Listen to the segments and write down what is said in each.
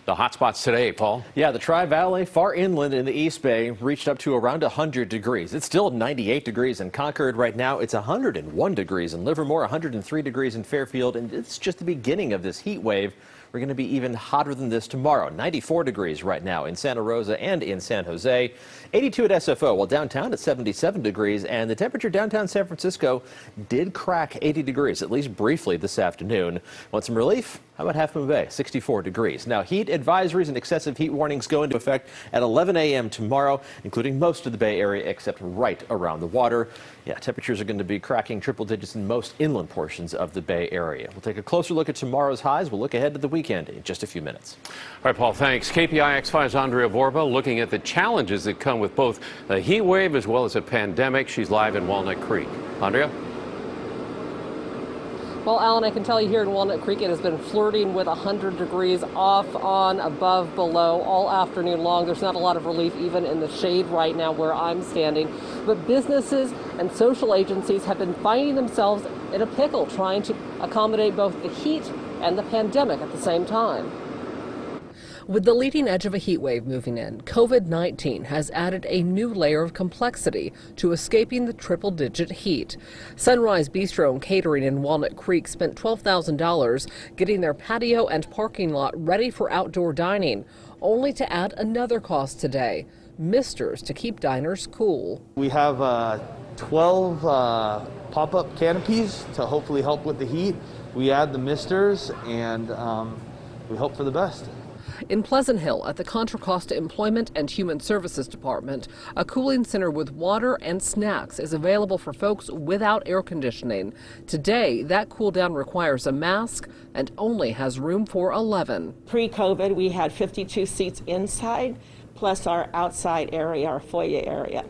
the hot spots today, Paul. Yeah, the Tri-Valley, far inland in the East Bay, reached up to around 100 degrees. It's still 98 degrees in Concord right now. It's 101 degrees in Livermore, 103 degrees in Fairfield, and it's just the beginning of this heat wave. We're going to be even hotter than this tomorrow. 94 degrees right now in Santa Rosa and in San Jose. 82 at SFO, while downtown at 77 degrees. And the temperature downtown San Francisco did crack 80 degrees, at least briefly this afternoon. Want some relief? How about Half Moon Bay? 64 degrees. Now, heat advisories and excessive heat warnings go into effect at 11 a.m. tomorrow, including most of the Bay Area except right around the water. Yeah, temperatures are going to be cracking triple digits in most inland portions of the Bay Area. We'll take a closer look at tomorrow's highs. We'll look ahead to the weekend in just a few minutes. All right, Paul, thanks. KPIX 5's Andria Borba looking at the challenges that come with both a heat wave as well as a pandemic. She's live in Walnut Creek. Andria? Well, Alan, I can tell you here in Walnut Creek, it has been flirting with 100 degrees off, on, above, below all afternoon long. There's not a lot of relief even in the shade right now where I'm standing. But businesses and social agencies have been finding themselves in a pickle trying to accommodate both the heat and the pandemic at the same time. With the leading edge of a heat wave moving in, COVID-19 has added a new layer of complexity to escaping the triple-digit heat. Sunrise Bistro and Catering in Walnut Creek spent $12,000 getting their patio and parking lot ready for outdoor dining, only to add another cost today: misters to keep diners cool. We have 12 pop-up canopies to hopefully help with the heat. We add the misters and we hope for the best. In Pleasant Hill, at the Contra Costa Employment and Human Services Department, a cooling center with water and snacks is available for folks without air conditioning. Today, that cool down requires a mask and only has room for 11. Pre-COVID, we had 52 seats inside, plus our outside area, our foyer area.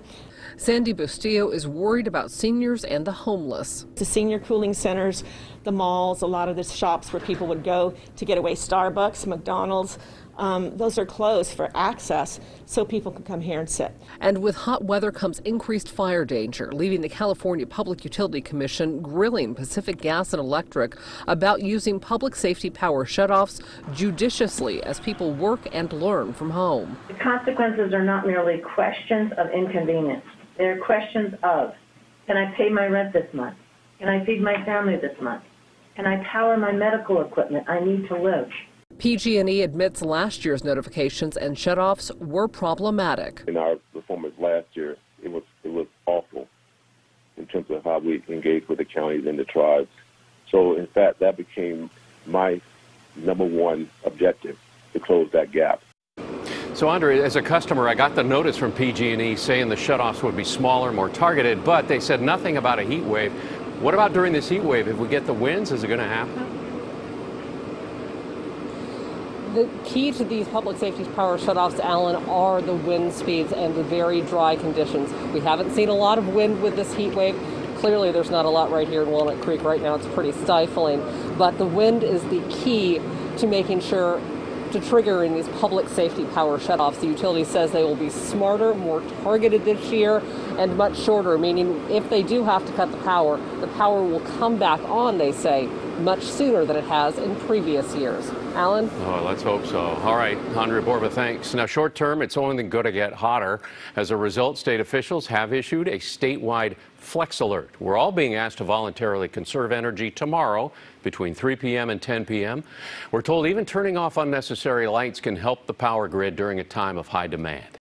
Sandy Bustillo is worried about seniors and the homeless. The senior cooling centers, the malls, a lot of the shops where people would go to get away, Starbucks, McDonald's, those are closed for access so people can come here and sit. And with hot weather comes increased fire danger, leaving the California Public Utility Commission grilling Pacific Gas and Electric about using public safety power shutoffs judiciously as people work and learn from home. The consequences are not merely questions of inconvenience. They're questions of, can I pay my rent this month? Can I feed my family this month? Can I power my medical equipment I need to live? PG&E admits last year's notifications and shutoffs were problematic. In our performance last year, it was awful in terms of how we engaged with the counties and the tribes. So, in fact, that became my number one objective, to close that gap. So, Andrea, as a customer, I got the notice from PG&E saying the shutoffs would be smaller, more targeted, but they said nothing about a heat wave. What about during this heat wave? If we get the winds, is it going to happen? The key to these public safety power shutoffs, Alan, are the wind speeds and the very dry conditions. We haven't seen a lot of wind with this heat wave. Clearly, there's not a lot right here in Walnut Creek right now. It's pretty stifling. But the wind is the key to making sure to triggering these public safety power shutoffs. The utility says they will be smarter, more targeted this year, and much shorter, meaning if they do have to cut the power will come back on, they say, much sooner than it has in previous years. Alan? Oh, let's hope so. All right, Andria Borba, thanks. Now, short term, it's only going to get hotter. As a result, state officials have issued a statewide flex alert. We're all being asked to voluntarily conserve energy tomorrow between 3 p.m. and 10 p.m. We're told even turning off unnecessary lights can help the power grid during a time of high demand.